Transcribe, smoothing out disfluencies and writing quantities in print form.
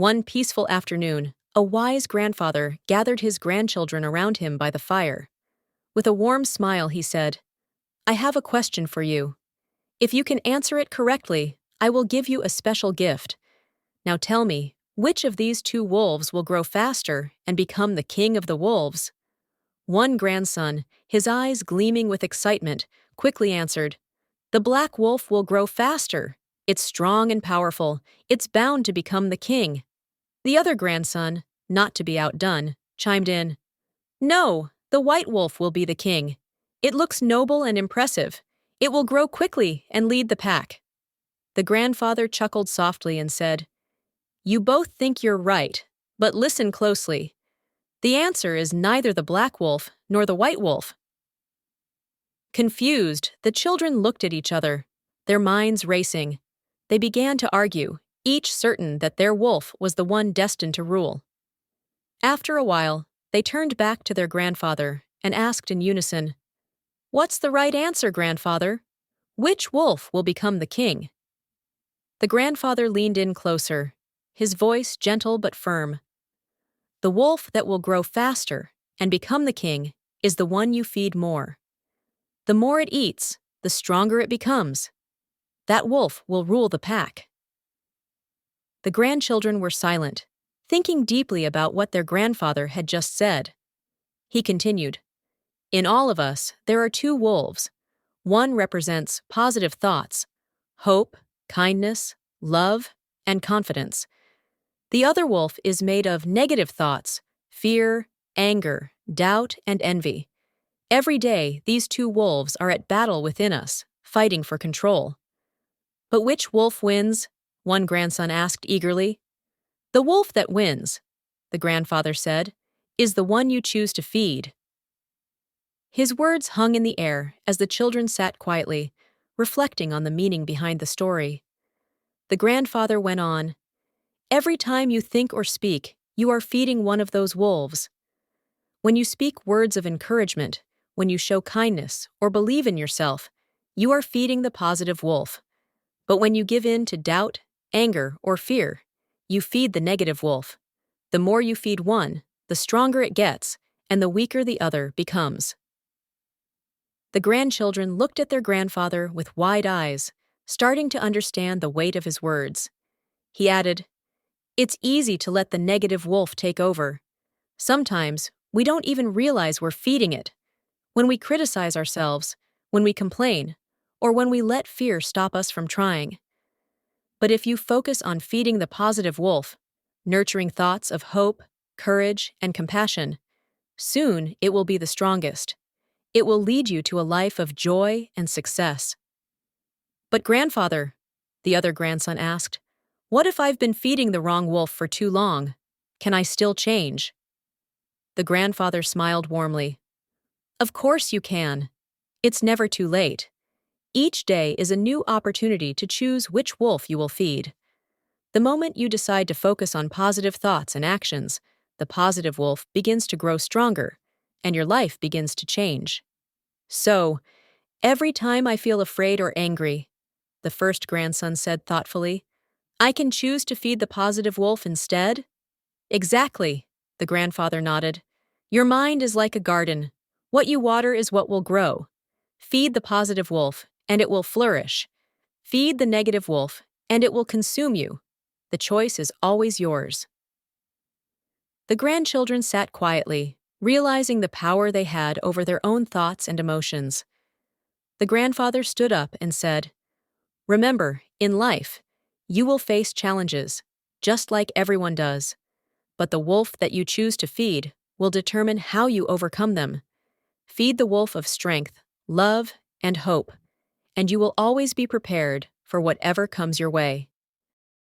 One peaceful afternoon, a wise grandfather gathered his grandchildren around him by the fire. With a warm smile, he said, "I have a question for you. If you can answer it correctly, I will give you a special gift. Now tell me, which of these two wolves will grow faster and become the king of the wolves?" One grandson, his eyes gleaming with excitement, quickly answered, "The black wolf will grow faster. It's strong and powerful. It's bound to become the king." The other grandson, not to be outdone, chimed in, "No, the white wolf will be the king. It looks noble and impressive. It will grow quickly and lead the pack." The grandfather chuckled softly and said, "You both think you're right, but listen closely. The answer is neither the black wolf nor the white wolf." Confused, the children looked at each other, their minds racing. They began to argue, each certain that their wolf was the one destined to rule. After a while, they turned back to their grandfather and asked in unison, "What's the right answer, grandfather? Which wolf will become the king?" The grandfather leaned in closer, his voice gentle but firm. "The wolf that will grow faster and become the king is the one you feed more. The more it eats, the stronger it becomes. That wolf will rule the pack." The grandchildren were silent, thinking deeply about what their grandfather had just said. He continued, "In all of us, there are two wolves. One represents positive thoughts, hope, kindness, love, and confidence. The other wolf is made of negative thoughts, fear, anger, doubt, and envy. Every day, these two wolves are at battle within us, fighting for control." "But which wolf wins?" one grandson asked eagerly. "The wolf that wins," the grandfather said, "is the one you choose to feed." His words hung in the air as the children sat quietly, reflecting on the meaning behind the story. The grandfather went on, "Every time you think or speak, you are feeding one of those wolves. When you speak words of encouragement, when you show kindness or believe in yourself, you are feeding the positive wolf. But when you give in to doubt, anger, or fear, you feed the negative wolf. The more you feed one, the stronger it gets, and the weaker the other becomes." The grandchildren looked at their grandfather with wide eyes, starting to understand the weight of his words. He added, "It's easy to let the negative wolf take over. Sometimes we don't even realize we're feeding it. When we criticize ourselves, when we complain, or when we let fear stop us from trying. But if you focus on feeding the positive wolf, nurturing thoughts of hope, courage, and compassion, soon it will be the strongest. It will lead you to a life of joy and success." "But grandfather," the other grandson asked, "what if I've been feeding the wrong wolf for too long? Can I still change?" The grandfather smiled warmly. "Of course you can. It's never too late. Each day is a new opportunity to choose which wolf you will feed. The moment you decide to focus on positive thoughts and actions, the positive wolf begins to grow stronger, and your life begins to change." "So, every time I feel afraid or angry," the first grandson said thoughtfully, "I can choose to feed the positive wolf instead?" "Exactly," the grandfather nodded. "Your mind is like a garden. What you water is what will grow. Feed the positive wolf, and it will flourish. Feed the negative wolf, and it will consume you. The choice is always yours." The grandchildren sat quietly, realizing the power they had over their own thoughts and emotions. The grandfather stood up and said, "Remember, in life, you will face challenges, just like everyone does. But the wolf that you choose to feed will determine how you overcome them. Feed the wolf of strength, love, and hope, and you will always be prepared for whatever comes your way."